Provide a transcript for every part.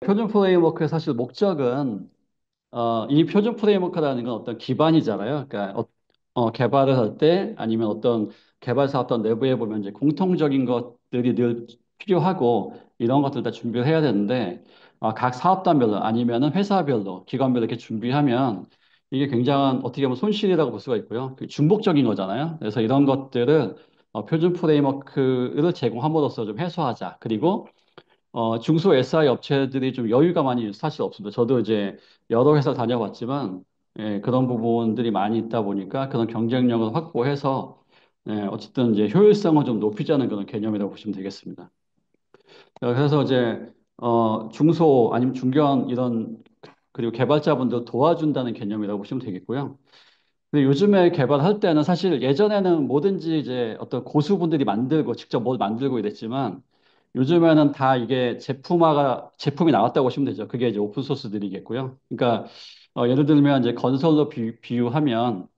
표준 프레임워크의 사실 목적은 이 표준 프레임워크라는 건 어떤 기반이잖아요. 그러니까 개발을 할 때 아니면 어떤 개발사 어떤 내부에 보면 이제 공통적인 것들이 늘 필요하고 이런 것들 다 준비를 해야 되는데 각 사업단별로 아니면은 회사별로 기관별로 이렇게 준비하면 이게 굉장한 어떻게 보면 손실이라고 볼 수가 있고요. 그 중복적인 거잖아요. 그래서 이런 것들을 표준 프레임워크를 제공함으로써 좀 해소하자. 그리고 중소 SI 업체들이 좀 여유가 많이 사실 없습니다. 저도 이제 여러 회사 다녀봤지만, 그런 부분들이 많이 있다 보니까 그런 경쟁력을 확보해서, 어쨌든 이제 효율성을 좀 높이자는 그런 개념이라고 보시면 되겠습니다. 그래서 이제, 중소 아니면 중견 이런, 그리고 개발자분들 도와준다는 개념이라고 보시면 되겠고요. 근데 요즘에 개발할 때는 사실 예전에는 뭐든지 이제 어떤 고수분들이 만들고 직접 뭘 만들고 이랬지만 요즘에는 다 이게 제품이 나왔다고 보시면 되죠. 그게 이제 오픈소스들이겠고요. 그러니까, 예를 들면 이제 건설로 비유하면,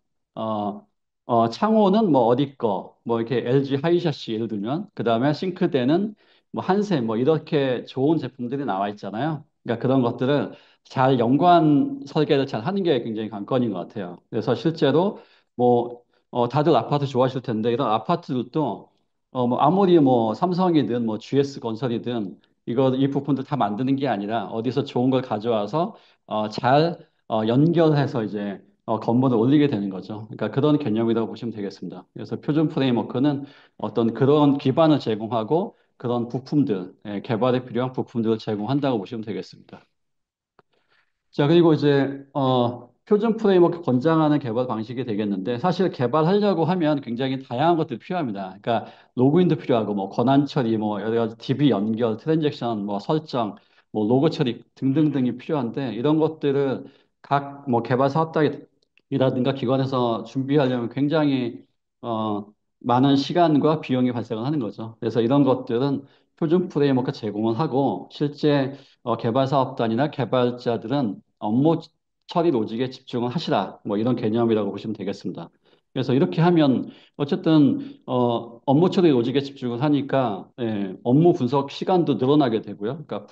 어, 창호는 뭐 어디 거, 뭐 이렇게 LG 하이샤시 예를 들면, 그 다음에 싱크대는 뭐 한샘, 뭐 이렇게 좋은 제품들이 나와 있잖아요. 그러니까 그런 것들을 잘 연관 설계를 잘 하는 게 굉장히 관건인 것 같아요. 그래서 실제로 뭐, 다들 아파트 좋아하실 텐데 이런 아파트들도 뭐 아무리 뭐 삼성이든 뭐 GS 건설이든 이 부품들 다 만드는 게 아니라 어디서 좋은 걸 가져와서 잘 연결해서 이제 건물을 올리게 되는 거죠. 그러니까 그런 개념이라고 보시면 되겠습니다. 그래서 표준 프레임워크는 어떤 그런 기반을 제공하고 그런 부품들, 개발에 필요한 부품들을 제공한다고 보시면 되겠습니다. 자, 그리고 이제, 표준 프레임워크 권장하는 개발 방식이 되겠는데, 사실 개발하려고 하면 굉장히 다양한 것들이 필요합니다. 그러니까, 로그인도 필요하고, 뭐, 권한 처리, 뭐, 여러 가지 DB 연결, 트랜잭션, 뭐, 설정, 뭐, 로고 처리 등등등이 필요한데, 이런 것들을 각, 뭐, 개발 사업장이라든가 기관에서 준비하려면 굉장히, 어, 많은 시간과 비용이 발생을 하는 거죠. 그래서 이런 것들은 표준 프레임워크 제공을 하고, 실제 개발 사업단이나 개발자들은 업무 처리 로직에 집중을 하시라. 뭐 이런 개념이라고 보시면 되겠습니다. 그래서 이렇게 하면 어쨌든 업무 처리 로직에 집중을 하니까 업무 분석 시간도 늘어나게 되고요. 그러니까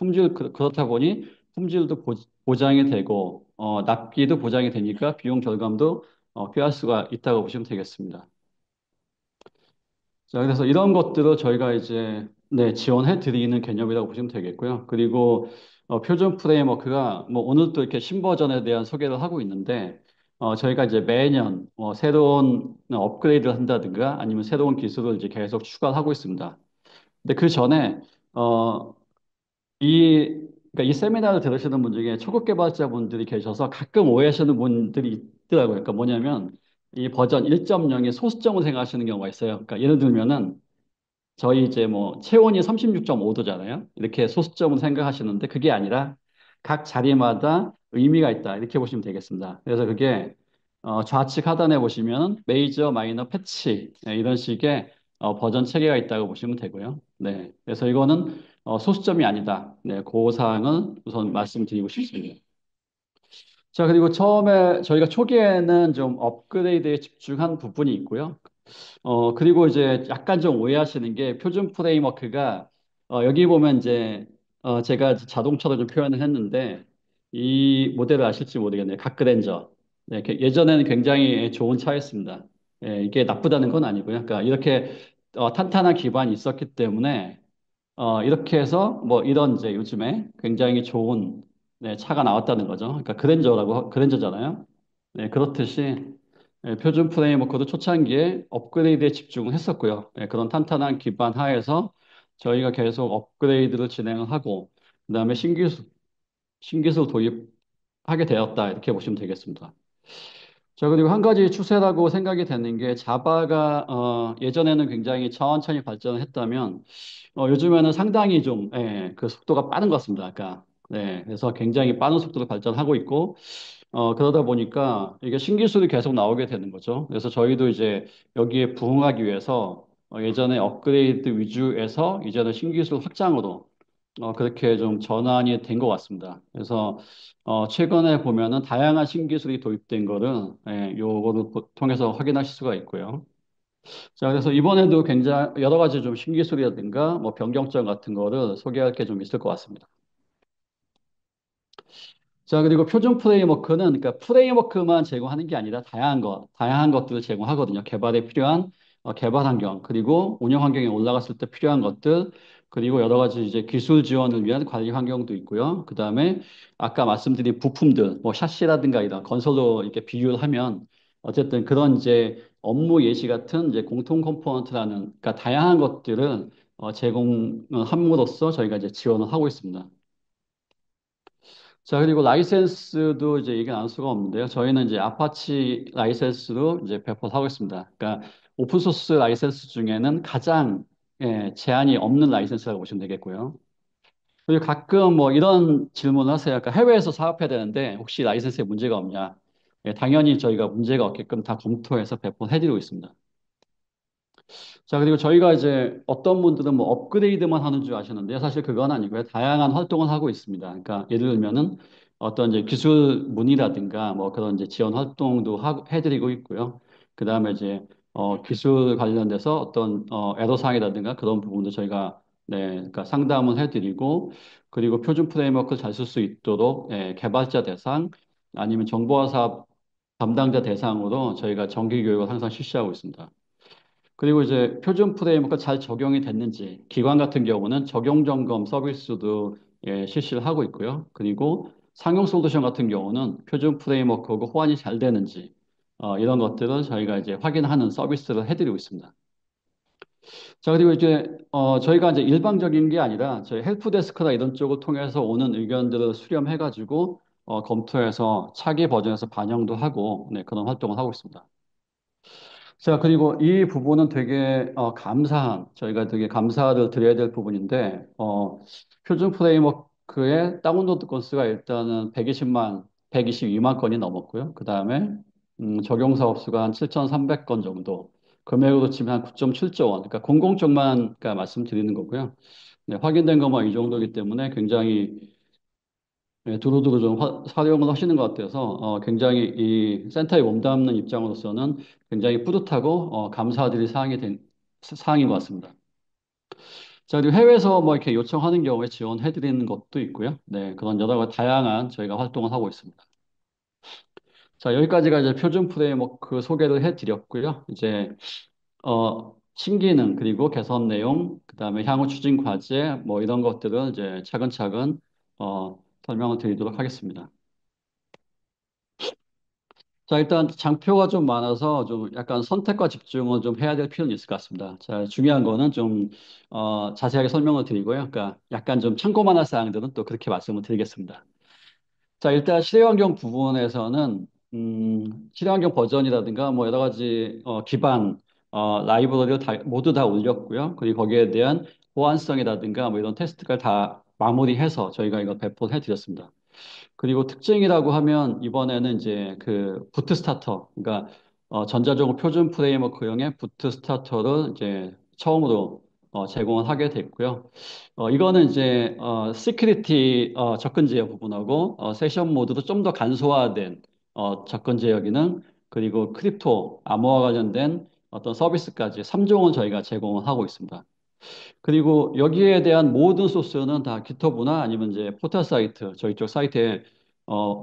그렇다 보니 품질도 보장이 되고 납기도 보장이 되니까 비용 절감도 꾀할 수가 있다고 보시면 되겠습니다. 자, 그래서 이런 것들을 저희가 이제 지원해 드리는 개념이라고 보시면 되겠고요. 그리고 표준 프레임워크가 뭐 오늘도 이렇게 신버전에 대한 소개를 하고 있는데 저희가 이제 매년 새로운 업그레이드를 한다든가 아니면 새로운 기술을 이제 계속 추가하고 있습니다. 근데 그 전에 어, 그러니까 이 세미나를 들으시는 분 중에 초급 개발자분들이 계셔서 가끔 오해하시는 분들이 있더라고요. 그러니까 뭐냐면 이 버전 1.0의 소수점을 생각하시는 경우가 있어요. 그러니까 예를 들면은 저희 이제 뭐 체온이 36.5도잖아요. 이렇게 소수점을 생각하시는데 그게 아니라 각 자리마다 의미가 있다. 이렇게 보시면 되겠습니다. 그래서 그게 좌측 하단에 보시면 메이저, 마이너, 패치 이런 식의 버전 체계가 있다고 보시면 되고요. 네. 그래서 이거는 소수점이 아니다. 네. 그 사항은 우선 말씀드리고 싶습니다. 자, 그리고 처음에 저희가 초기에는 좀 업그레이드에 집중한 부분이 있고요. 그리고 이제 약간 좀 오해하시는 게 표준 프레임워크가, 여기 보면 이제, 제가 자동차로 좀 표현을 했는데, 이 모델을 아실지 모르겠네요. 갓그랜저. 네, 예전에는 굉장히 좋은 차였습니다. 이게 나쁘다는 건 아니고요. 그러니까 이렇게 탄탄한 기반이 있었기 때문에, 이렇게 해서 뭐 이런 이제 요즘에 굉장히 좋은 차가 나왔다는 거죠. 그러니까 그랜저잖아요. 네, 그렇듯이 표준 프레임워크도 초창기에 업그레이드에 집중을 했었고요. 그런 탄탄한 기반 하에서 저희가 계속 업그레이드를 진행을 하고 그다음에 신기술 도입하게 되었다. 이렇게 보시면 되겠습니다. 자, 그리고 한 가지 추세라고 생각이 되는 게 자바가 예전에는 굉장히 천천히 발전을 했다면 요즘에는 상당히 좀 그 속도가 빠른 것 같습니다. 아까 그래서 굉장히 빠른 속도로 발전하고 있고 그러다 보니까 이게 신기술이 계속 나오게 되는 거죠. 그래서 저희도 이제 여기에 부응하기 위해서 예전에 업그레이드 위주에서 이제는 신기술 확장으로 그렇게 좀 전환이 된 것 같습니다. 그래서 최근에 보면은 다양한 신기술이 도입된 거를 요거를 통해서 확인하실 수가 있고요. 자, 그래서 이번에도 굉장히 여러 가지 좀 신기술이라든가 뭐 변경점 같은 거를 소개할 게 좀 있을 것 같습니다. 자, 그리고 표준 프레임워크는 그러니까 프레임워크만 제공하는 게 아니라 다양한 것들을 제공하거든요. 개발에 필요한 개발 환경, 그리고 운영 환경에 올라갔을 때 필요한 것들, 그리고 여러 가지 이제 기술 지원을 위한 관리 환경도 있고요. 그다음에 아까 말씀드린 부품들, 뭐 샤시라든가 이런 건설로 이렇게 비유를 하면 어쨌든 그런 이제 업무 예시 같은 이제 공통 컴포넌트라는 그러니까 다양한 것들을 제공함으로써 저희가 이제 지원을 하고 있습니다. 자, 그리고 라이센스도 이제 얘기 나눌 수가 없는데요. 저희는 이제 아파치 라이센스로 이제 배포를 하고 있습니다. 그러니까 오픈소스 라이센스 중에는 가장 제한이 없는 라이센스라고 보시면 되겠고요. 그리고 가끔 뭐 이런 질문을 하세요. 그러니까 해외에서 사업해야 되는데 혹시 라이센스에 문제가 없냐? 당연히 저희가 문제가 없게끔 다 검토해서 배포를 해드리고 있습니다. 자, 그리고 저희가 이제 어떤 분들은 뭐 업그레이드만 하는 줄 아시는데요. 사실 그건 아니고요. 다양한 활동을 하고 있습니다. 그러니까 예를 들면은 어떤 이제 기술 문의라든가 뭐 그런 이제 지원 활동도 해드리고 있고요. 그 다음에 이제 기술 관련돼서 어떤 애로사항이라든가 그런 부분도 저희가 네, 그러니까 상담을 해드리고 그리고 표준 프레임워크를 잘 쓸 수 있도록 개발자 대상 아니면 정보화 사업 담당자 대상으로 저희가 정기 교육을 항상 실시하고 있습니다. 그리고 이제 표준 프레임워크가 잘 적용이 됐는지, 기관 같은 경우는 적용 점검 서비스도 실시를 하고 있고요. 그리고 상용 솔루션 같은 경우는 표준 프레임워크하고 호환이 잘 되는지, 이런 것들을 저희가 이제 확인하는 서비스를 해드리고 있습니다. 자, 그리고 이제, 저희가 이제 일방적인 게 아니라 저희 헬프데스크나 이런 쪽을 통해서 오는 의견들을 수렴해가지고, 검토해서 차기 버전에서 반영도 하고, 네, 그런 활동을 하고 있습니다. 자, 그리고 이 부분은 되게 저희가 되게 감사를 드려야 될 부분인데, 표준 프레임워크의 다운로드 건수가 일단은 122만 건이 넘었고요. 그 다음에 적용 사업 수가 한 7,300건 정도, 금액으로 치면 한 9.7조 원, 그러니까 공공 쪽만 그러니까 말씀드리는 거고요. 네, 확인된 것만 이 정도이기 때문에 굉장히 두루두루 좀 활용을 하시는 것 같아서 굉장히 이 센터에 몸담는 입장으로서는 굉장히 뿌듯하고 감사드릴 사항인 것 같습니다. 자, 그리고 해외에서 뭐 이렇게 요청하는 경우에 지원해 드리는 것도 있고요. 네, 그런 여러 가지 다양한 저희가 활동을 하고 있습니다. 자, 여기까지가 이제 표준 프레임워크 소개를 해 드렸고요. 이제 신기능 그리고 개선 내용, 그다음에 향후 추진 과제 뭐 이런 것들을 이제 차근차근 설명을 드리도록 하겠습니다. 자, 일단 장표가 좀 많아서 좀 약간 선택과 집중을 좀 해야 될 필요는 있을 것 같습니다. 자, 중요한 거는 좀, 자세하게 설명을 드리고요. 그러니까 약간 좀 참고만 할 사항들은 또 그렇게 말씀을 드리겠습니다. 자, 일단 실외환경 부분에서는, 실외환경 버전이라든가 뭐 여러 가지, 라이브러리를 모두 다 올렸고요. 그리고 거기에 대한 보안성이라든가 뭐 이런 테스트를 다 마무리해서 저희가 이거 배포를 해드렸습니다. 그리고 특징이라고 하면 이번에는 이제 그 부트 스타터, 그러니까 전자적으로 표준 프레임워크형의 부트 스타터를 이제 처음으로 제공을 하게 됐고요. 이거는 이제 시큐리티 접근 제어 부분하고 세션 모드도 좀 더 간소화된 접근 제어 기능 그리고 크립토, 암호화 관련된 어떤 서비스까지 3종을 저희가 제공을 하고 있습니다. 그리고 여기에 대한 모든 소스는 다 깃허브나 아니면 이제 포털 사이트, 저희 쪽 사이트에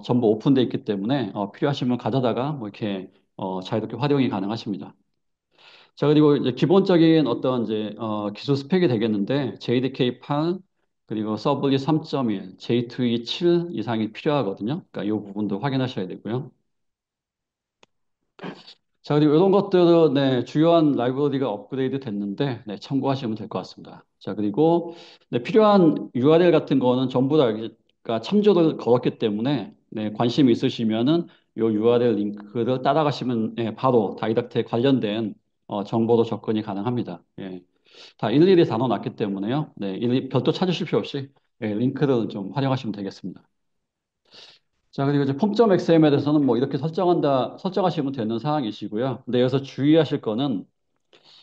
전부 오픈되어 있기 때문에 필요하시면 가져다가 뭐 이렇게 자유롭게 활용이 가능하십니다. 자, 그리고 이제 기본적인 어떤 이제 기술 스펙이 되겠는데 JDK8 그리고 서블리 3.1, J2E 7 이상이 필요하거든요. 그러니까 이 부분도 확인하셔야 되고요. 자, 그리고 이런 것들은 네, 주요한 라이브러리가 업그레이드 됐는데 네, 참고하시면 될 것 같습니다. 자, 그리고 네, 필요한 URL 같은 거는 전부 다 그러니까 참조를 걸었기 때문에 네, 관심 있으시면은 이 URL 링크를 따라가시면 네, 바로 다이덕트에 관련된 정보로 접근이 가능합니다. 예, 다 일일이 다 넣어놨기 때문에요. 네, 별도 찾으실 필요 없이 링크를 좀 활용하시면 되겠습니다. 자, 그리고 이제 폼.xml에서는 뭐 이렇게 설정하시면 되는 사항이시고요. 근데 여기서 주의하실 거는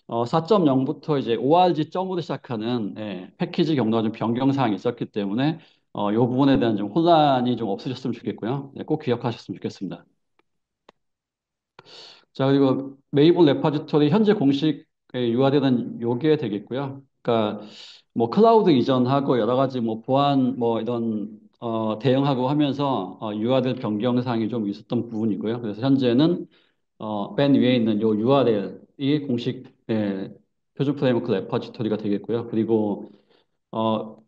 4.0부터 이제 org.으로 시작하는 패키지 경로가 좀 변경 사항이 있었기 때문에 이 부분에 대한 좀 혼란이 좀 없으셨으면 좋겠고요. 네, 꼭 기억하셨으면 좋겠습니다. 자, 그리고 메이블 레파지토리 현재 공식 URL은 요게 되겠고요. 그러니까 뭐 클라우드 이전하고 여러 가지 뭐 보안 뭐 이런 대응하고 하면서 URL 변경 사항이 좀 있었던 부분이고요. 그래서 현재는 맨 위에 있는 요 URL이 공식 표준 프레임워크 레퍼지토리가 되겠고요. 그리고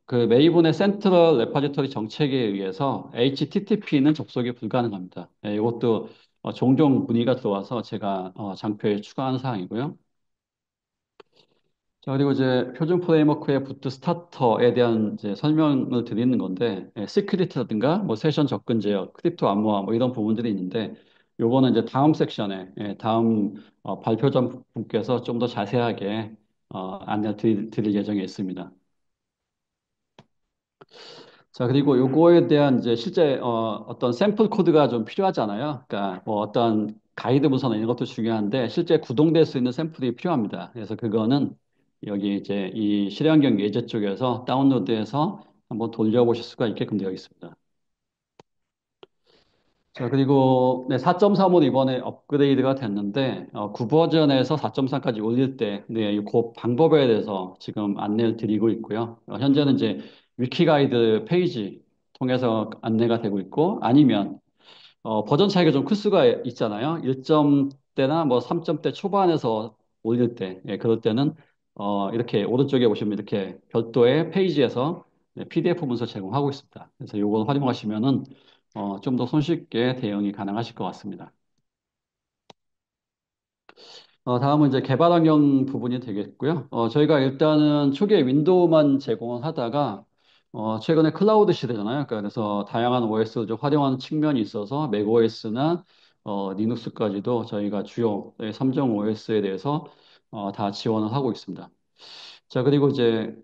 그 메이븐의 센트럴 레퍼지토리 정책에 의해서 HTTP는 접속이 불가능합니다. 이것도 종종 문의가 들어와서 제가 장표에 추가한 사항이고요. 자, 그리고 이제 표준 프레임워크의 부트 스타터에 대한 이제 설명을 드리는 건데, 시큐리티라든가 뭐 세션 접근 제어, 크립토 암호화 뭐 이런 부분들이 있는데, 요거는 이제 다음 섹션에, 다음 발표자 분께서 좀 더 자세하게 안내 드릴 예정에 있습니다. 자, 그리고 요거에 대한 이제 실제 어떤 샘플 코드가 좀 필요하잖아요. 그러니까 뭐 어떤 가이드 문서나 이런 것도 중요한데 실제 구동될 수 있는 샘플이 필요합니다. 그래서 그거는 여기 이제 이 실행경 예제 쪽에서 다운로드해서 한번 돌려보실 수가 있게끔 되어 있습니다. 자, 그리고 네, 4.3으로 이번에 업그레이드가 됐는데 9버전에서 4.3까지 올릴 때 네, 그 방법에 대해서 지금 안내를 드리고 있고요. 현재는 이제 위키 가이드 페이지 통해서 안내가 되고 있고 아니면 버전 차이가 좀 클 수가 있잖아요. 1점대나 뭐 3점대 초반에서 올릴 때, 예, 그럴 때는 이렇게 오른쪽에 보시면 이렇게 별도의 페이지에서 PDF 문서 제공하고 있습니다. 그래서 이걸 활용하시면은 좀 더 손쉽게 대응이 가능하실 것 같습니다. 다음은 이제 개발 환경 부분이 되겠고요. 저희가 일단은 초기에 윈도우만 제공을 하다가, 최근에 클라우드 시대잖아요. 그래서 다양한 OS를 좀 활용하는 측면이 있어서 맥OS나, 리눅스까지도 저희가 주요 3종 OS에 대해서, 다 지원을 하고 있습니다. 자, 그리고 이제,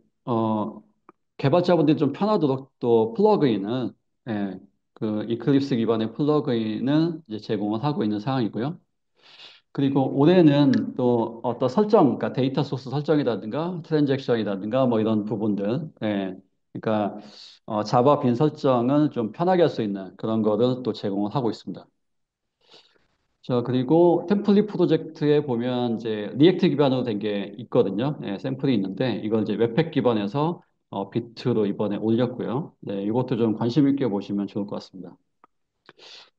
개발자분들이 좀 편하도록 또 플러그인을, 예, 그 이클립스 기반의 플러그인을 이제 제공을 하고 있는 상황이고요. 그리고 올해는 또 어떤 설정, 그러니까 데이터 소스 설정이라든가 트랜잭션이라든가 뭐 이런 부분들, 그러니까 자바 빈 설정을 좀 편하게 할 수 있는 그런 거를 또 제공을 하고 있습니다. 자, 그리고 템플릿 프로젝트에 보면 이제 리액트 기반으로 된 게 있거든요. 샘플이 있는데 이걸 이제 웹팩 기반에서 비트로 이번에 올렸고요. 네, 이것도 좀 관심 있게 보시면 좋을 것 같습니다.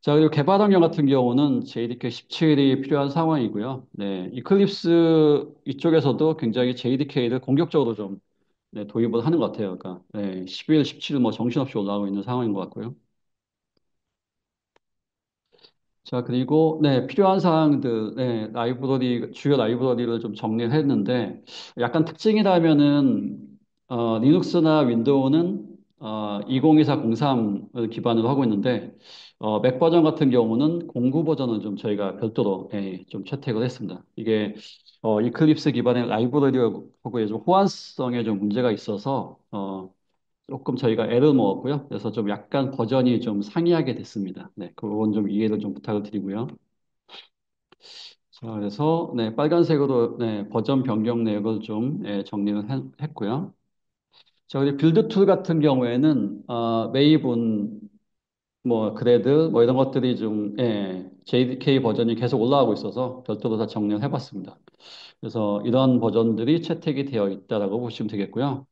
자, 그리고 개발 환경 같은 경우는 JDK 17이 필요한 상황이고요. 네, 이클립스 이쪽에서도 굉장히 JDK를 공격적으로 좀 도입을 하는 것 같아요. 그러니까 11, 17 뭐 정신없이 올라오고 있는 상황인 것 같고요. 자, 그리고 필요한 사항들, 라이브러리, 주요 라이브러리를 좀 정리를 했는데 약간 특징이라면은 리눅스나 윈도우는 2024-03을 기반으로 하고 있는데 맥 버전 같은 경우는 09 버전을 좀 저희가 별도로 좀 채택을 했습니다. 이게 이클립스 기반의 라이브러리하고 좀 호환성에 좀 문제가 있어서 조금 저희가 애를 먹었고요. 그래서 좀 약간 버전이 좀 상이하게 됐습니다. 네, 그건 좀 이해를 좀 부탁을 드리고요. 자, 그래서 빨간색으로 버전 변경 내역을 좀 정리를 했고요. 자, 그리고 빌드 툴 같은 경우에는 메이븐 뭐 그래드 뭐 이런 것들이 좀 JDK 버전이 계속 올라가고 있어서 별도로 다 정리를 해봤습니다. 그래서 이런 버전들이 채택이 되어 있다라고 보시면 되겠고요.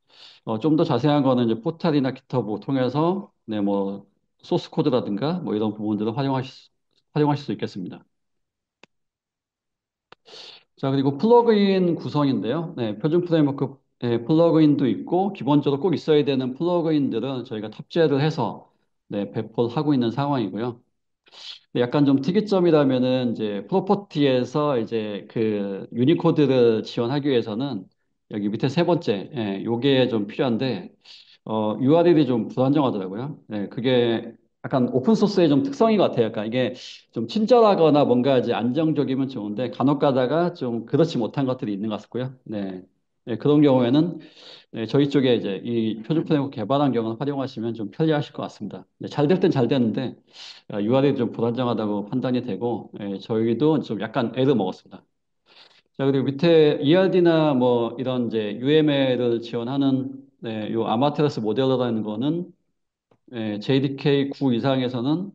좀 더 자세한 거는 이제 포탈이나 깃허브 통해서 뭐 소스 코드라든가 뭐 이런 부분들을 활용하실 수 있겠습니다. 자, 그리고 플러그인 구성인데요. 표준 프레임워크 플러그인도 있고 기본적으로 꼭 있어야 되는 플러그인들은 저희가 탑재를 해서 배포를 하고 있는 상황이고요. 약간 좀 특이점이라면은 이제 프로퍼티에서 이제 그 유니코드를 지원하기 위해서는 여기 밑에 세 번째, 요게 좀 필요한데 URL이 좀 불안정하더라고요. 그게 약간 오픈소스의 좀 특성인 것 같아요. 약간 이게 좀 친절하거나 뭔가 이제 안정적이면 좋은데 간혹 가다가 좀 그렇지 못한 것들이 있는 것 같고요. 그런 경우에는 저희 쪽에 이제 이 표준 프레임워크 개발 환경을 활용하시면 좀 편리하실 것 같습니다. 잘 될 땐 잘 되는데 URL이 좀 불안정하다고 판단이 되고 저희도 좀 약간 애를 먹었습니다. 자, 그리고 밑에 ERD나 뭐 이런 이제 UML을 지원하는 요 아마테라스 모델러라는 거는 JDK 9 이상에서는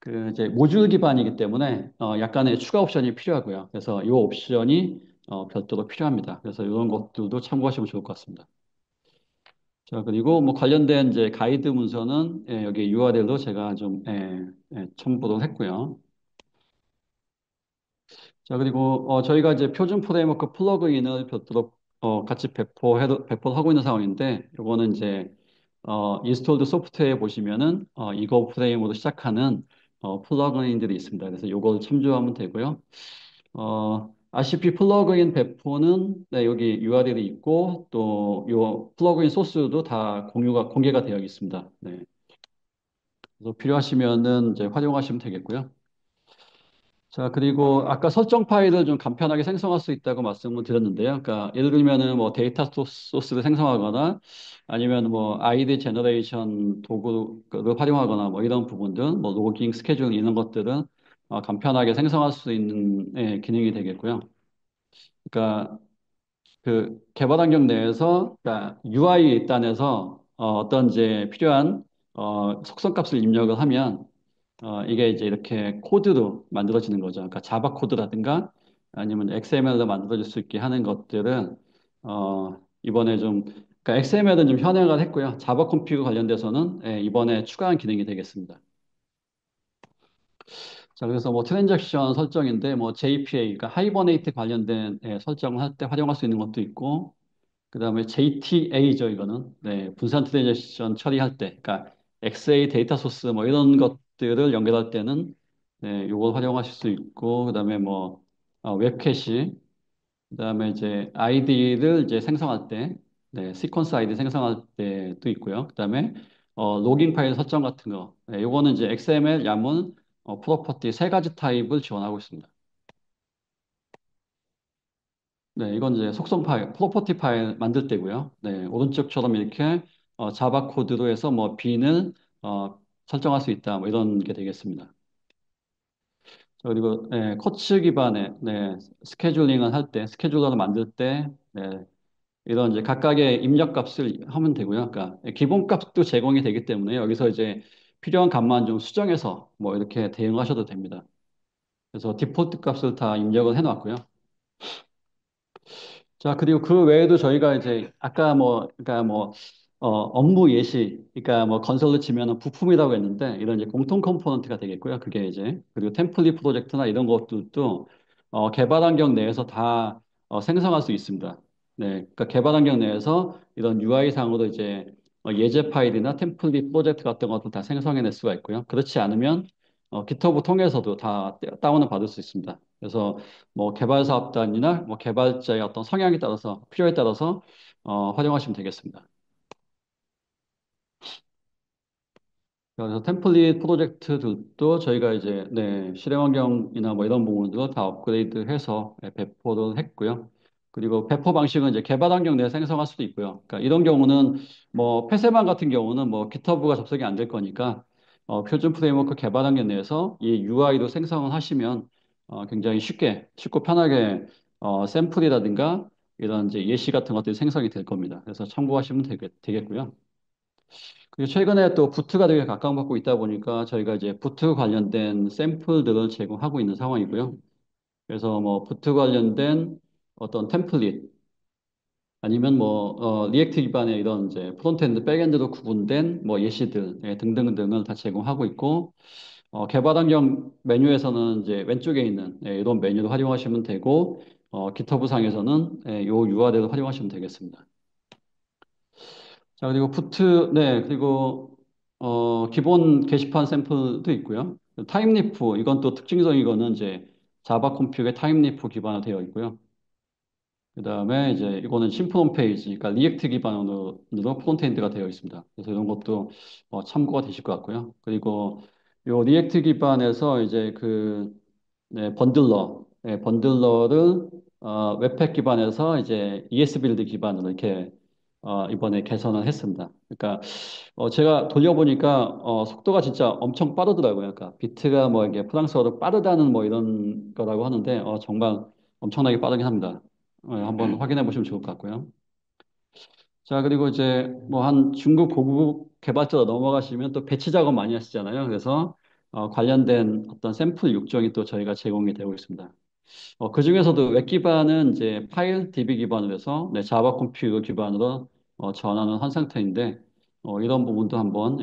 그 이제 모듈 기반이기 때문에 약간의 추가 옵션이 필요하고요. 그래서 이 옵션이 별도로 필요합니다. 그래서 이런 것들도 참고하시면 좋을 것 같습니다. 자, 그리고 뭐 관련된 이제 가이드 문서는 여기 URL로 제가 좀 첨부를 했고요. 자, 그리고 저희가 이제 표준 프레임워크 플러그인을 별도로 같이 배포를 하고 있는 상황인데, 요거는 이제 인스톨드 소프트웨어에 보시면은 이거 프레임으로 시작하는 플러그인들이 있습니다. 그래서 요걸 참조하면 되고요. RCP 플러그인 배포는 네, 여기 URL이 있고 또 요 플러그인 소스도 다 공개가 되어 있습니다. 네. 그래서 필요하시면은 이제 활용하시면 되겠고요. 자, 그리고 아까 설정 파일을 좀 간편하게 생성할 수 있다고 말씀을 드렸는데요. 그러니까 예를 들면은 뭐 데이터 소스를 생성하거나 아니면 뭐 아이디 제너레이션 도구를 활용하거나 뭐 이런 부분들, 뭐 로깅, 스케줄 이런 것들은 간편하게 생성할 수 있는 기능이 되겠고요. 그러니까 그 개발 환경 내에서 그러니까 UI 일단에서 어떤 이제 필요한 속성값을 입력을 하면 이게 이제 이렇게 코드로 만들어지는 거죠. 그러니까 자바 코드라든가 아니면 XML로 만들어질 수 있게 하는 것들은 이번에 좀 그러니까 XML은 좀 현행을 했고요. 자바 컴피그 관련돼서는 이번에 추가한 기능이 되겠습니다. 자, 그래서 뭐 트랜잭션 설정인데 뭐 JPA, 그러니까 하이버네이트 관련된 설정을 할 때 활용할 수 있는 것도 있고 그다음에 JTA죠, 이거는. 네, 분산 트랜잭션 처리할 때, 그러니까 XA 데이터 소스 뭐 이런 것들을 연결할 때는 네, 요걸 활용하실 수 있고, 그다음에 뭐 웹캐시, 그다음에 이제 아이디를 이제 생성할 때, 네, 시퀀스 아이디 생성할 때도 있고요. 그다음에 로깅 파일 설정 같은 거, 네, 요거는 이제 XML, YAML, 프로퍼티 세 가지 타입을 지원하고 있습니다. 네, 이건 이제 속성 파일, 프로퍼티 파일 만들 때고요. 네, 오른쪽처럼 이렇게 자바 코드로 해서 뭐 빈을 설정할 수 있다. 뭐 이런 게 되겠습니다. 그리고 코츠 기반의 스케줄링을 할 때, 스케줄러를 만들 때 이런 이제 각각의 입력 값을 하면 되고요. 그러니까 기본 값도 제공이 되기 때문에 여기서 이제 필요한 값만 좀 수정해서 뭐 이렇게 대응하셔도 됩니다. 그래서 디폴트 값을 다 입력을 해놨고요. 자, 그리고 그 외에도 저희가 이제 아까 뭐, 그러니까 뭐, 업무 예시, 그러니까 뭐 건설로 치면은 부품이라고 했는데 이런 이제 공통 컴포넌트가 되겠고요. 그게 이제 그리고 템플릿 프로젝트나 이런 것들도 개발 환경 내에서 다 생성할 수 있습니다. 네, 그러니까 개발 환경 내에서 이런 UI 상으로 이제 예제 파일이나 템플릿 프로젝트 같은 것도 다 생성해낼 수가 있고요. 그렇지 않으면 GitHub 통해서도 다 다운을 받을 수 있습니다. 그래서 뭐 개발 사업단이나 뭐 개발자의 어떤 성향에 따라서 필요에 따라서 활용하시면 되겠습니다. 그래서 템플릿 프로젝트들도 저희가 이제 실행 환경이나 뭐 이런 부분들을 다 업그레이드해서 배포를 했고요. 그리고 배포 방식은 이제 개발 환경 내에 생성할 수도 있고요. 그러니까 이런 경우는 뭐 폐쇄망 같은 경우는 뭐 GitHub가 접속이 안 될 거니까 표준 프레임워크 개발 환경 내에서 이 UI로 생성을 하시면 굉장히 쉽고 편하게 샘플이라든가 이런 이제 예시 같은 것들이 생성이 될 겁니다. 그래서 참고하시면 되겠고요. 그리고 최근에 또 부트가 되게 각광받고 있다 보니까 저희가 이제 부트 관련된 샘플들을 제공하고 있는 상황이고요. 그래서 뭐 부트 관련된 어떤 템플릿 아니면 뭐 리액트 기반의 이런 이제 프론트엔드, 백엔드로 구분된 뭐 예시들 등등등을 다 제공하고 있고 개발 환경 메뉴에서는 이제 왼쪽에 있는 이런 메뉴를 활용하시면 되고 GitHub 상에서는 요 URL을 활용하시면 되겠습니다. 자, 그리고 그리고, 기본 게시판 샘플도 있고요. 타임리프, 이건 또 특징적이거는 이제 자바 컴퓨의 타임리프 기반으로 되어 있고요. 그 다음에 이제 이거는 심플 홈페이지, 그러니까 리액트 기반으로 프론트엔드가 되어 있습니다. 그래서 이런 것도 참고가 되실 것 같고요. 그리고 요 리액트 기반에서 이제 번들러를 웹팩 기반에서 이제 ES 빌드 기반으로 이렇게 이번에 개선을 했습니다. 그러니까 제가 돌려보니까 속도가 진짜 엄청 빠르더라고요. 그러니까 비트가 뭐 이게 프랑스어로 빠르다는 뭐 이런 거라고 하는데 정말 엄청나게 빠르긴 합니다. 한번 확인해 보시면 좋을 것 같고요. 자, 그리고 이제 뭐 한 중급 고급 개발자로 넘어가시면 또 배치 작업 많이 하시잖아요. 그래서 관련된 어떤 샘플 육종이 또 저희가 제공이 되고 있습니다. 그 중에서도 웹 기반은 이제 파일 DB 기반으로 해서 자바 컴퓨터 기반으로 전환을 한 상태인데, 이런 부분도 한번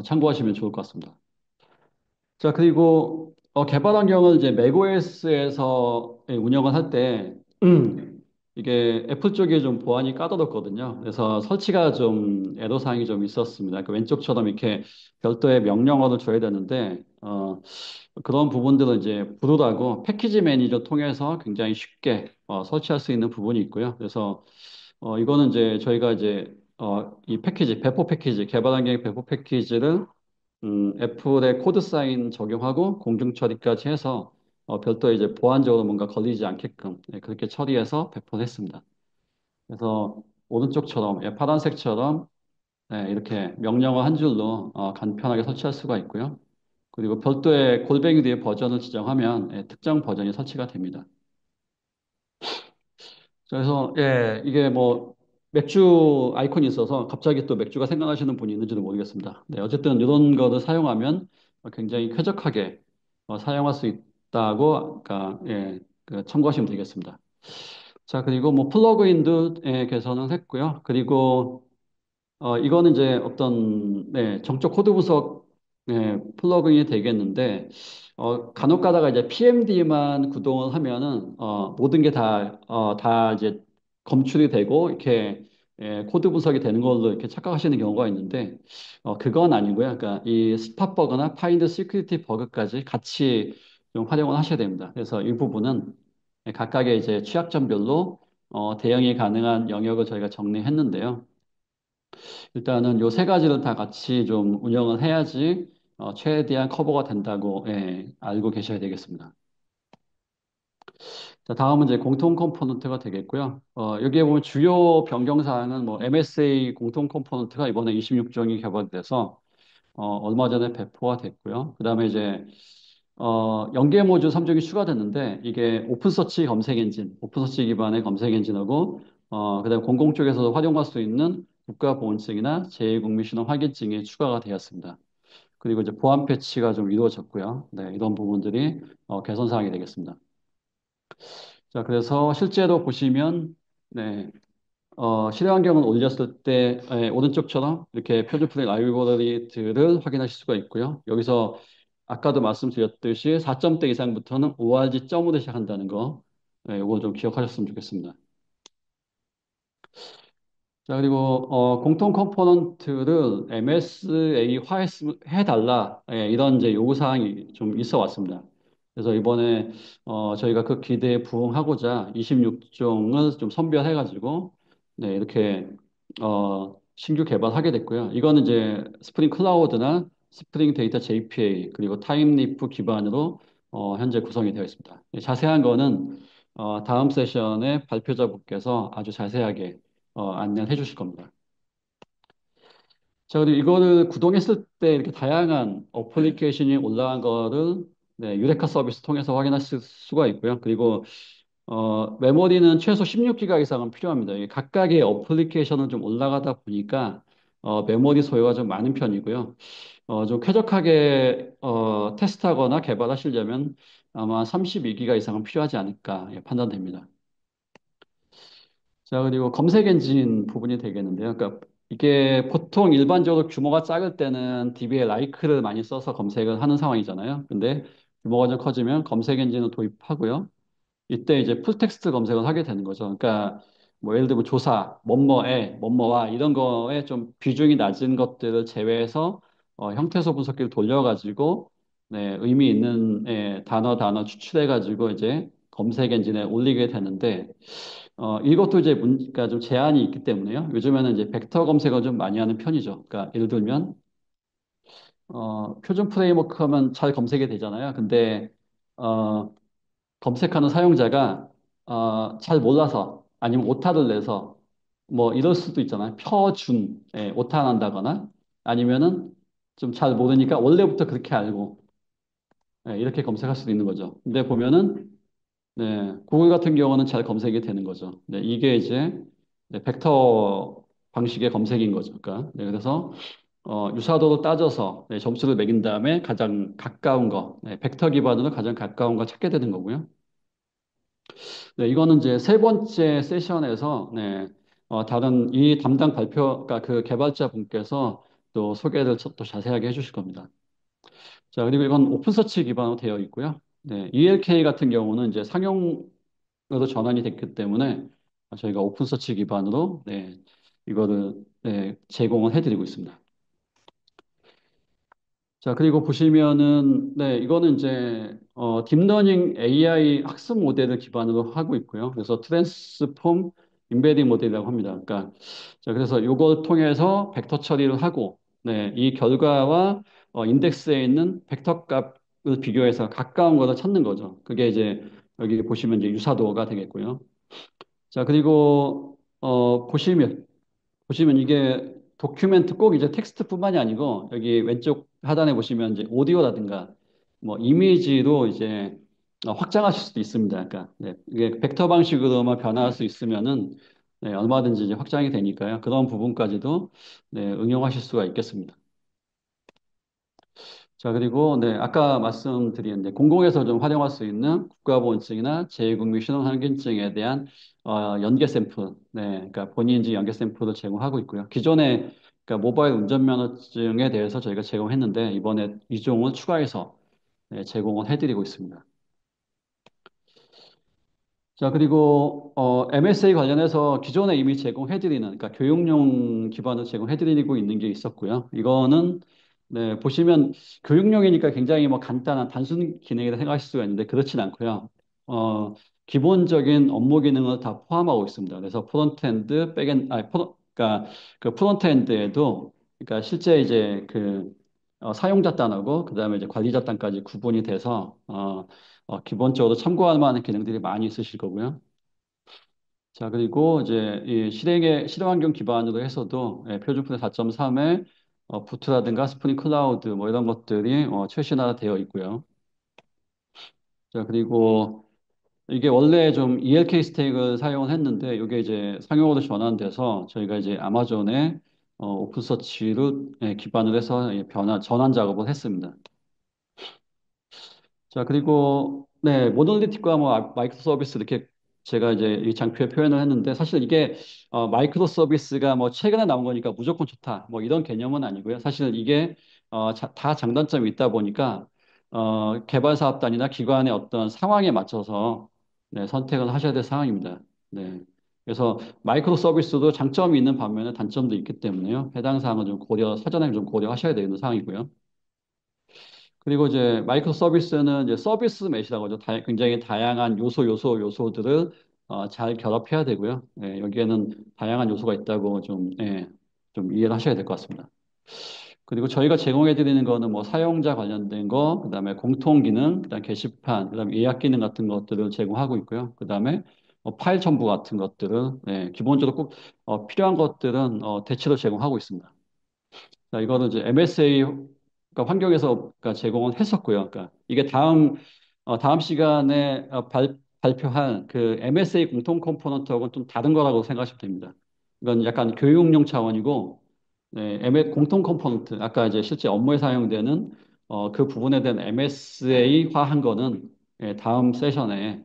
참고하시면 좋을 것 같습니다. 자, 그리고 개발 환경을 이제 macOS에서 운영을 할 때, 이게 애플 쪽에 좀 보안이 까다롭거든요. 그래서 설치가 좀 애로사항이 좀 있었습니다. 그 왼쪽처럼 이렇게 별도의 명령어를 줘야 되는데, 그런 부분들은 이제 부루라고 패키지 매니저 통해서 굉장히 쉽게 설치할 수 있는 부분이 있고요. 그래서 이거는 이제 저희가 이제 이 패키지, 배포 패키지, 개발 환경의 배포 패키지를 애플의 코드 사인 적용하고 공중 처리까지 해서 별도의 이제 보안적으로 뭔가 걸리지 않게끔 그렇게 처리해서 배포를 했습니다. 그래서 오른쪽처럼 파란색처럼 이렇게 명령어 한 줄로 간편하게 설치할 수가 있고요. 그리고 별도의 골뱅이 뒤에 버전을 지정하면 특정 버전이 설치가 됩니다. 그래서 이게 뭐 맥주 아이콘이 있어서 갑자기 또 맥주가 생각나시는 분이 있는지도 모르겠습니다. 네, 어쨌든 이런 거를 사용하면 굉장히 쾌적하게 사용할 수 있다고 그러니까 참고하시면 되겠습니다. 자, 그리고 뭐 플러그인도 개선을 했고요. 그리고 이거는 이제 어떤, 정적 코드 분석, 플러그인이 되겠는데, 간혹 가다가 이제 PMD만 구동을 하면은, 모든 게 다 이제 검출이 되고, 이렇게, 코드 분석이 되는 걸로 이렇게 착각하시는 경우가 있는데, 그건 아니고요. 그러니까 이 스팟 버그나 파인드 시큐리티 버그까지 같이 좀 활용을 하셔야 됩니다. 그래서 이 부분은 각각의 이제 취약점별로, 대응이 가능한 영역을 저희가 정리했는데요. 일단은 요 세 가지를 다 같이 좀 운영을 해야지 최대한 커버가 된다고 알고 계셔야 되겠습니다. 자, 다음은 이제 공통 컴포넌트가 되겠고요. 여기에 보면 주요 변경 사항은 뭐 MSA 공통 컴포넌트가 이번에 26종이 개발돼서 얼마 전에 배포가 됐고요. 그다음에 이제 연계 모듈 3종이 추가됐는데 이게 오픈서치 검색 엔진, 오픈서치 기반의 검색 엔진하고 그다음에 공공 쪽에서도 활용할 수 있는 국가보안증이나 제2국민신원 확인증이 추가가 되었습니다. 그리고 이제 보안 패치가 좀 이루어졌고요. 네, 이런 부분들이 개선 사항이 되겠습니다. 자, 그래서 실제로 보시면 네, 실행 환경을 올렸을 때 오른쪽처럼 이렇게 표준 프레임 라이브러리들을 확인하실 수가 있고요. 여기서 아까도 말씀드렸듯이 4점대 이상부터는 ORG 점으로 시작한다는 거, 이거 좀 기억하셨으면 좋겠습니다. 자, 그리고 공통 컴포넌트를 MSA화 해달라 이런 이제 요구사항이 좀 있어 왔습니다. 그래서 이번에 저희가 그 기대에 부응하고자 26종을 좀 선별해가지고 네, 이렇게 신규 개발하게 됐고요. 이거는 이제 스프링 클라우드나 스프링 데이터 JPA 그리고 타임리프 기반으로 현재 구성이 되어 있습니다. 자세한 거는 다음 세션에 발표자분께서 아주 자세하게 안내를 해주실 겁니다. 자, 그리고 이거를 구동했을 때 이렇게 다양한 어플리케이션이 올라간 거를 네, 유레카 서비스 통해서 확인하실 수가 있고요. 그리고 메모리는 최소 16기가 이상은 필요합니다. 이게 각각의 어플리케이션은 좀 올라가다 보니까 메모리 소요가 좀 많은 편이고요. 좀 쾌적하게 테스트하거나 개발하시려면 아마 32기가 이상은 필요하지 않을까 판단됩니다. 자, 그리고 검색 엔진 부분이 되겠는데요. 그러니까 이게 보통 일반적으로 규모가 작을 때는 DB에 라이크를 많이 써서 검색을 하는 상황이잖아요. 근데 규모가 좀 커지면 검색 엔진을 도입하고요. 이때 이제 풀텍스트 검색을 하게 되는 거죠. 그러니까 뭐 예를 들면 조사, 뭐뭐에, 뭐뭐와 이런 거에 좀 비중이 낮은 것들을 제외해서 형태소 분석기를 돌려가지고 네, 의미 있는 단어 추출해가지고 이제 검색 엔진에 올리게 되는데 이것도 이제 그러니까 좀 제한이 있기 때문에요. 요즘에는 이제 벡터 검색을 좀 많이 하는 편이죠. 그러니까 예를 들면 표준 프레임워크 하면 잘 검색이 되잖아요. 근데 어, 검색하는 사용자가 잘 몰라서 아니면 오타를 내서 뭐 이럴 수도 있잖아요. 표준 오타 난다거나 아니면은 좀 잘 모르니까 원래부터 그렇게 알고 이렇게 검색할 수도 있는 거죠. 근데 보면은 네, 구글 같은 경우는 잘 검색이 되는 거죠. 네, 이게 이제 벡터 방식의 검색인 거죠. 그러니까 그래서 유사도로 따져서 점수를 매긴 다음에 가장 가까운 거, 벡터 기반으로 가장 가까운 거 찾게 되는 거고요. 네, 이거는 이제 세 번째 세션에서 다른 이 담당 발표가 그 개발자 분께서 또 소개를 또 자세하게 해주실 겁니다. 자, 그리고 이건 오픈서치 기반으로 되어 있고요. 네, ELK 같은 경우는 이제 상용으로 전환이 됐기 때문에 저희가 오픈서치 기반으로 네, 이거를 네, 제공을 해드리고 있습니다. 자, 그리고 보시면은, 네, 이거는 이제, 딥러닝 AI 학습 모델을 기반으로 하고 있고요. 그래서 트랜스폼 임베딩 모델이라고 합니다. 그러니까, 자, 그래서 이걸 통해서 벡터 처리를 하고, 네, 이 결과와 인덱스에 있는 벡터 값을 비교해서 가까운 것을 찾는 거죠. 그게 이제, 여기 보시면 이제 유사도가 되겠고요. 자, 그리고, 보시면 이게 도큐멘트 꼭 이제 텍스트뿐만이 아니고 여기 왼쪽 하단에 보시면 이제 오디오라든가 뭐 이미지로 이제 확장하실 수도 있습니다. 그러니까 네, 이게 벡터 방식으로만 변화할 수 있으면은 네, 얼마든지 이제 확장이 되니까요. 그런 부분까지도 네, 응용하실 수가 있겠습니다. 자, 그리고, 네, 아까 말씀드린, 공공에서 좀 활용할 수 있는 국가보건증이나 제2국민 신원확인증에 대한, 연계 샘플, 네, 그러니까 본인인지 연계 샘플을 제공하고 있고요. 기존에, 그러니까 모바일 운전면허증에 대해서 저희가 제공했는데, 이번에 이종을 추가해서, 네, 제공을 해드리고 있습니다. 자, 그리고, MSA 관련해서 기존에 이미 제공해드리는, 그러니까 교육용 기반으로 제공해드리고 있는 게 있었고요. 이거는, 네, 보시면 교육용이니까 굉장히 뭐 간단한 단순 기능이라 생각하실 수가 있는데 그렇진 않고요. 기본적인 업무 기능을 다 포함하고 있습니다. 그래서 프론트엔드, 백엔드, 그러니까 그 프론트엔드에도, 그러니까 실제 이제 그, 사용자 단하고 그다음에 이제 관리자 단까지 구분이 돼서, 기본적으로 참고할 만한 기능들이 많이 있으실 거고요. 자, 그리고 이제 이 실행 환경 기반으로 해서도 표준프레 4.3에 부트라든가 스프링 클라우드 뭐 이런 것들이 최신화되어 있고요. 자, 그리고 이게 원래 좀 ELK 스택을 사용을 했는데 이게 이제 상용으로 전환돼서 저희가 이제 아마존의 오픈서치를 기반으로 해서 전환 작업을 했습니다. 자, 그리고, 네, 모노리틱과 뭐, 마이크로 서비스 이렇게 제가 이제 이 장표에 표현을 했는데, 사실 이게, 마이크로 서비스가 뭐, 최근에 나온 거니까 무조건 좋다. 뭐, 이런 개념은 아니고요. 사실 이게, 다 장단점이 있다 보니까, 개발 사업단이나 기관의 어떤 상황에 맞춰서, 네, 선택을 하셔야 될 상황입니다. 네. 그래서 마이크로 서비스도 장점이 있는 반면에 단점도 있기 때문에요. 해당 사항은 좀 사전에 좀 고려하셔야 되는 상황이고요. 그리고 이제 마이크로 서비스는 이제 서비스 맷이라고 하죠. 굉장히 다양한 요소들을 잘 결합해야 되고요. 여기에는 다양한 요소가 있다고 좀 이해를 하셔야 될 것 같습니다. 그리고 저희가 제공해 드리는 거는 뭐 사용자 관련된 거, 그다음에 공통 기능, 그다음 게시판, 그다음 예약 기능 같은 것들을 제공하고 있고요. 그다음에 파일 첨부 같은 것들을 기본적으로 꼭 필요한 것들은 대체로 제공하고 있습니다. 자, 이거는 이제 MSA 그러니까 환경에서 그러니까 제공을 했었고요. 그러니까 이게 다음 시간에 발표할 그 MSA 공통 컴포넌트하고는 좀 다른 거라고 생각하시면 됩니다. 이건 약간 교육용 차원이고, 네, 공통 컴포넌트, 아까 이제 실제 업무에 사용되는 그 부분에 대한 MSA화한 거는 다음 세션에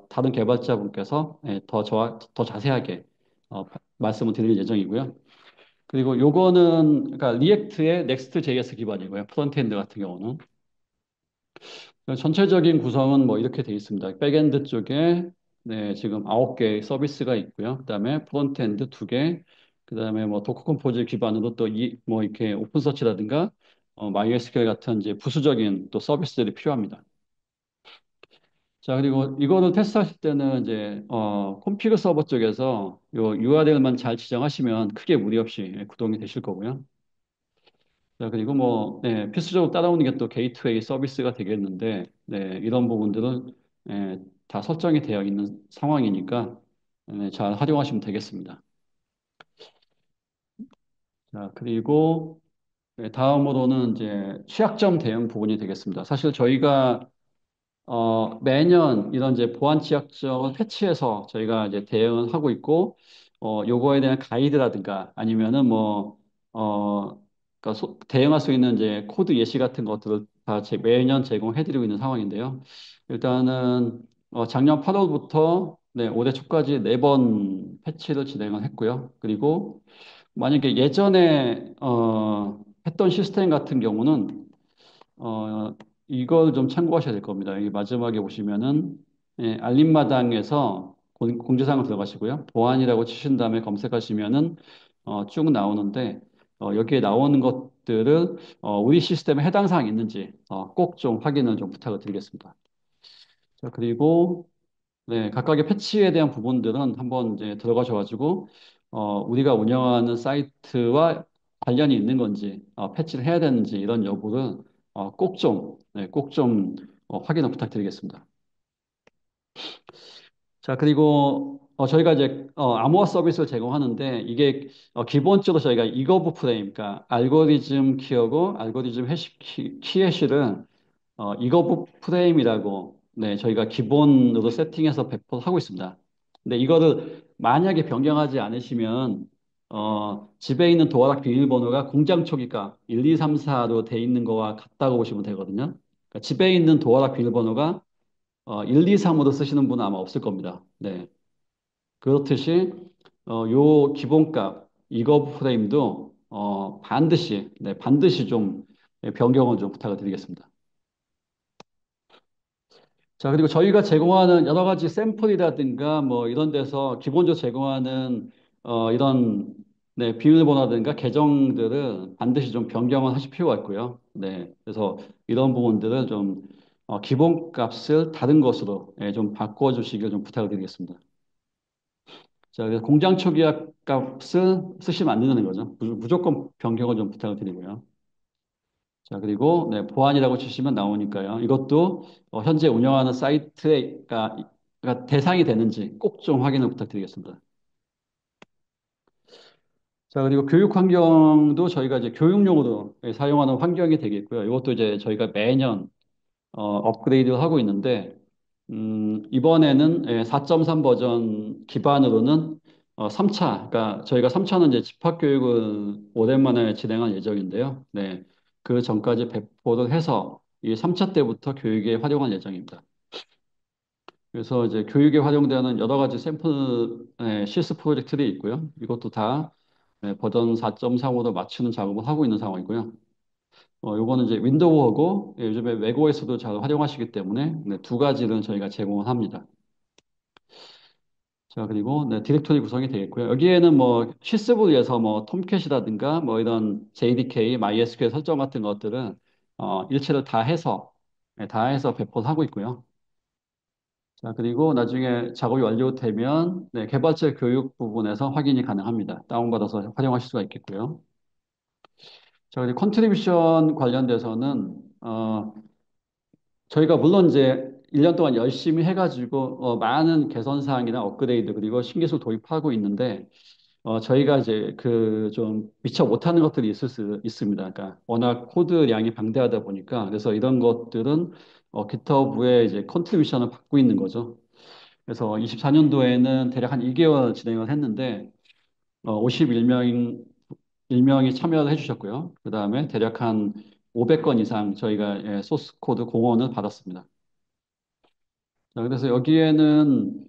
다른 개발자분께서 더 자세하게 말씀을 드릴 예정이고요. 그리고 요거는 그러니까 리액트의 넥스트.js 기반이고요. 프론트엔드 같은 경우는 전체적인 구성은 뭐 이렇게 되어 있습니다. 백엔드 쪽에 네, 지금 9개의 서비스가 있고요. 그다음에 프론트엔드 2개, 그다음에 뭐 도커 컴포즈 기반으로 또 뭐 이렇게 오픈서치라든가 MySQL 같은 이제 부수적인 또 서비스들이 필요합니다. 자, 그리고 이거를 테스트하실 때는 이제 콘피그 서버 쪽에서 요 URL만 잘 지정하시면 크게 무리 없이 구동이 되실 거고요. 자, 그리고 뭐, 네, 필수적으로 따라오는 게 또 게이트웨이 서비스가 되겠는데, 네, 이런 부분들은 다 설정이 되어 있는 상황이니까 잘 활용하시면 되겠습니다. 자, 그리고 다음으로는 이제 취약점 대응 부분이 되겠습니다. 사실 저희가 매년 이런 이제 보안 취약점을 패치해서 저희가 이제 대응을 하고 있고, 요거에 대한 가이드라든가 아니면은 뭐, 그러니까 대응할 수 있는 이제 코드 예시 같은 것들을 다 매년 제공해드리고 있는 상황인데요. 일단은, 작년 8월부터 네, 올해 초까지 4번 패치를 진행을 했고요. 그리고 만약에 예전에 했던 시스템 같은 경우는 어, 이걸 좀 참고하셔야 될 겁니다. 여기 마지막에 보시면은 예, 알림마당에서 공지사항을 들어가시고요. 보안이라고 치신 다음에 검색하시면은 쭉 나오는데 여기에 나오는 것들을 우리 시스템에 해당 사항이 있는지 꼭 좀 확인을 좀 부탁을 드리겠습니다. 자, 그리고 네, 각각의 패치에 대한 부분들은 한번 이제 들어가셔가지고, 우리가 운영하는 사이트와 관련이 있는 건지, 패치를 해야 되는지 이런 여부를 꼭 좀, 네, 꼭 좀 확인을 부탁드리겠습니다. 자, 그리고 저희가 이제 암호화 서비스를 제공하는데 이게 기본적으로 저희가 이거브 프레임, 그러니까 알고리즘 키어고 알고리즘 해시 키해시를 이거 프레임이라고 네, 저희가 기본으로 세팅해서 배포를 하고 있습니다. 근데 이거를 만약에 변경하지 않으시면 집에 있는 도어락 비밀번호가 공장 초기가 1, 2, 3, 4로 돼 있는 거와 같다고 보시면 되거든요. 그러니까 집에 있는 도어락 비밀번호가 1, 2, 3으로 쓰시는 분은 아마 없을 겁니다. 네. 그렇듯이 요 기본값 이거 프레임도 반드시 네, 반드시 좀 변경을 좀 부탁을 드리겠습니다. 자, 그리고 저희가 제공하는 여러 가지 샘플이라든가 뭐 이런 데서 기본적으로 제공하는 이런 네, 비밀번호라든가 계정들을 반드시 좀 변경을 하실 필요가 있고요. 네, 그래서 이런 부분들을 좀 기본 값을 다른 것으로 좀 바꿔주시길 좀 부탁을 드리겠습니다. 자, 그래서 공장 초기 값을 쓰시면 안 된다는 거죠. 무조건 변경을 좀 부탁을 드리고요. 자, 그리고 네, 보안이라고 치시면 나오니까요. 이것도 현재 운영하는 사이트가 대상이 되는지 꼭 좀 확인을 부탁드리겠습니다. 자, 그리고 교육 환경도 저희가 이제 교육용으로 사용하는 환경이 되겠고요. 이것도 이제 저희가 매년 업그레이드를 하고 있는데, 이번에는 4.3 버전 기반으로는 3차, 그러니까 저희가 3차는 이제 집합교육을 오랜만에 진행할 예정인데요. 네. 그 전까지 배포를 해서 이 3차 때부터 교육에 활용할 예정입니다. 그래서 이제 교육에 활용되는 여러 가지 샘플, 실습 프로젝트들이 있고요. 이것도 다 버전 4.3으로 맞추는 작업을 하고 있는 상황이고요. 요거는 이제 윈도우하고 요즘에 맥OS도 잘 활용하시기 때문에 네, 두 가지를 저희가 제공을 합니다. 자, 그리고 네, 디렉토리 구성이 되겠고요. 여기에는 뭐 실습을 위해서 뭐 톰캣이라든가 뭐 이런 JDK, MySQL 설정 같은 것들은 일체를 다 해서 배포를 하고 있고요. 자, 그리고 나중에 작업이 완료되면 네, 개발자 교육 부분에서 확인이 가능합니다. 다운받아서 활용하실 수가 있겠고요. 자, 그리고 컨트리뷰션 관련돼서는 저희가 물론 이제 1년 동안 열심히 해가지고 많은 개선 사항이나 업그레이드 그리고 신기술 도입하고 있는데 저희가 이제 그 좀 미처 못하는 것들이 있을 수 있습니다. 그러니까 워낙 코드량이 방대하다 보니까 그래서 이런 것들은 GitHub에 이제 컨트리뷰션을 받고 있는 거죠. 그래서 24년도에는 대략 한 2개월 진행을 했는데 51명이 참여를 해주셨고요. 그 다음에 대략 한 500건 이상 저희가 소스 코드 공헌을 받았습니다. 자, 그래서 여기에는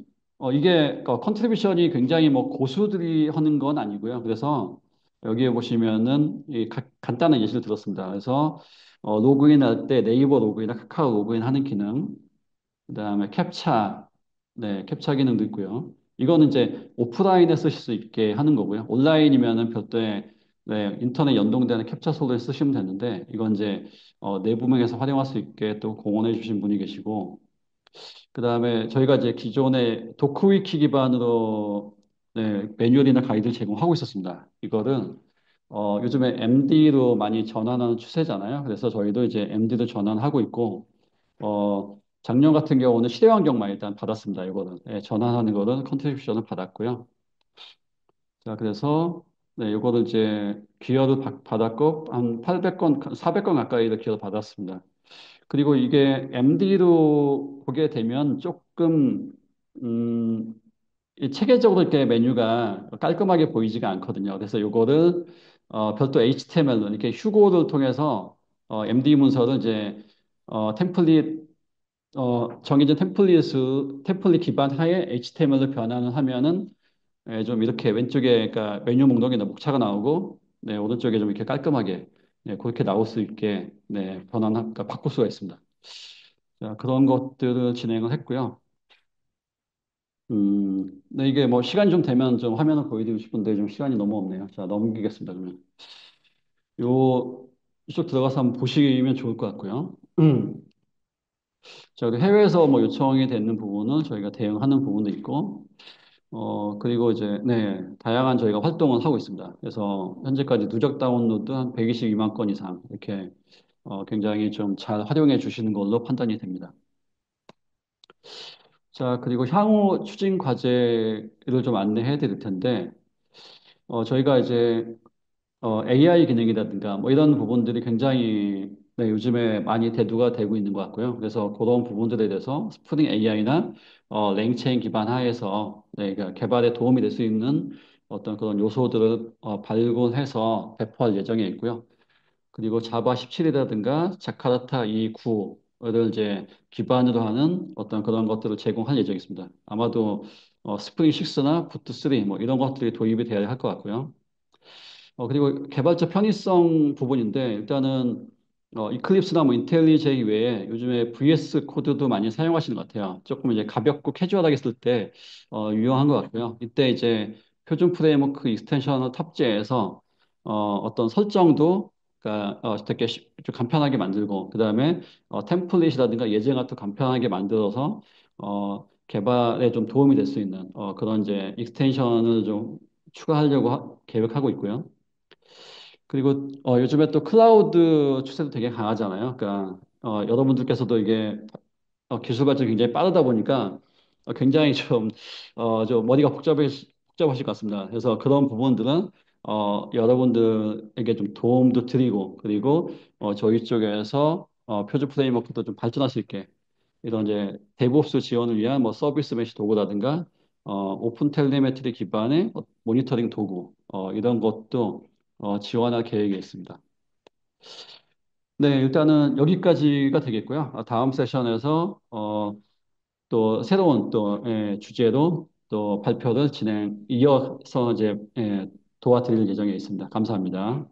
이게 컨트리뷰션이 굉장히 뭐 고수들이 하는 건 아니고요. 그래서 여기에 보시면은 간단한 예시를 들었습니다. 그래서 로그인 할 때 네이버 로그인이나 카카오 로그인 하는 기능, 그다음에 캡차, 네, 캡차 기능도 있고요. 이거는 이제 오프라인에 쓰실 수 있게 하는 거고요. 온라인이면은 별도의 네, 인터넷 연동되는 캡차 솔루션 쓰시면 되는데 이건 이제 내부명에서 활용할 수 있게 또 공헌해 주신 분이 계시고 그다음에 저희가 이제 기존에 도크위키 기반으로 네, 매뉴얼이나 가이드를 제공하고 있었습니다. 이거를 요즘에 MD로 많이 전환하는 추세잖아요. 그래서 저희도 이제 MD로 전환하고 있고 작년 같은 경우는 시대 환경만 일단 받았습니다. 이거는 전환하는 거는 컨트리뷰션을 받았고요. 자, 그래서 네, 이거를 이제 기여를 받았고 한 800건, 400건 가까이를 기여를 받았습니다. 그리고 이게 MD로 보게 되면 조금 이 체계적으로 이렇게 메뉴가 깔끔하게 보이지가 않거든요. 그래서 요거를 별도 HTML 이렇게 휴고를 통해서 MD 문서를 이제 템플릿 정해진 템플릿 기반 하에 HTML을 변환을 하면은 좀 이렇게 왼쪽에 그러니까 메뉴 목록에 목차가 나오고 네, 오른쪽에 좀 이렇게 깔끔하게 네, 그렇게 나올 수 있게 네, 그러니까 바꿀 수가 있습니다. 자, 그런 것들을 진행을 했고요. 네, 이게 뭐 시간이 좀 되면 좀 화면을 보여드리고 싶은데 좀 시간이 너무 없네요. 자, 넘기겠습니다, 그러면. 이쪽 들어가서 한번 보시면 좋을 것 같고요. 자, 그리고 해외에서 뭐 요청이 되는 부분은 저희가 대응하는 부분도 있고, 그리고 이제, 네, 다양한 저희가 활동을 하고 있습니다. 그래서 현재까지 누적 다운로드 한 122만 건 이상, 이렇게, 굉장히 좀 잘 활용해 주시는 걸로 판단이 됩니다. 자, 그리고 향후 추진 과제를 좀 안내해 드릴 텐데, 저희가 이제 AI 기능이라든가 뭐 이런 부분들이 굉장히 네, 요즘에 많이 대두가 되고 있는 것 같고요. 그래서 그런 부분들에 대해서 스프링 AI나 랭체인 기반 하에서 네, 그러니까 개발에 도움이 될 수 있는 어떤 그런 요소들을 발굴해서 배포할 예정에 있고요. 그리고 자바 17이라든가 자카르타 2.9를 이제 기반으로 하는 어떤 그런 것들을 제공할 예정이 있습니다. 아마도 스프링 6나 부트 3 뭐 이런 것들이 도입이 되어야 할 것 같고요. 그리고 개발자 편의성 부분인데, 일단은, 이클립스나 뭐 인텔리제 외에 요즘에 VS 코드도 많이 사용하시는 것 같아요. 조금 이제 가볍고 캐주얼하게 쓸 때, 유용한 것 같고요. 이때 이제 표준 프레임워크 익스텐션을 탑재해서, 어떤 설정도, 그러니까, 되게 좀 간편하게 만들고, 그 다음에, 템플릿이라든가 예제 같은 거 간편하게 만들어서, 개발에 좀 도움이 될 수 있는, 그런 이제 익스텐션을 좀 추가하려고 계획하고 있고요. 그리고 요즘에 또 클라우드 추세도 되게 강하잖아요. 그러니까 여러분들께서도 이게 기술 발전이 굉장히 빠르다 보니까 굉장히 좀 머리가 복잡하실 것 같습니다. 그래서 그런 부분들은 여러분들에게 좀 도움도 드리고 그리고 저희 쪽에서 표준 프레임워크도 좀 발전할 수 있게 이런 이제 데브옵스 지원을 위한 뭐 서비스 메시 도구라든가 오픈 텔레메트리 기반의 모니터링 도구 이런 것도 지원할 계획이 있습니다. 네, 일단은 여기까지가 되겠고요. 다음 세션에서 또 새로운 또 주제로 또 발표를 이어서 이제 도와드릴 예정에 있습니다. 감사합니다.